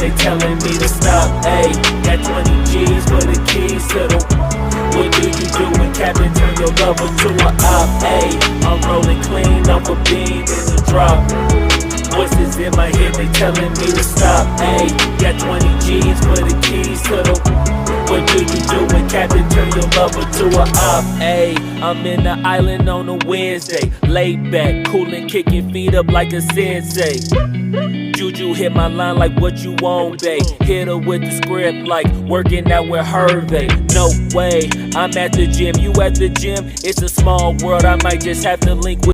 they telling me to stop. Ayy, got 20 G's for the keys to the. What do you do when Captain turn your lover to a op? Ayy, I'm rolling clean off a beam in the drop. Voices in my head, they telling me to stop. Ayy, got 20 G's for the keys to the. What do you do when Captain turn your lover to a op? Ayy, I'm in the island on a Wednesday, laid back, coolin', kicking feet up like a sensei. Juju hit my line like what you want, babe. Hit her with the script like working out with Hervey. No way, I'm at the gym, you at the gym. It's a small world, I might just have to link with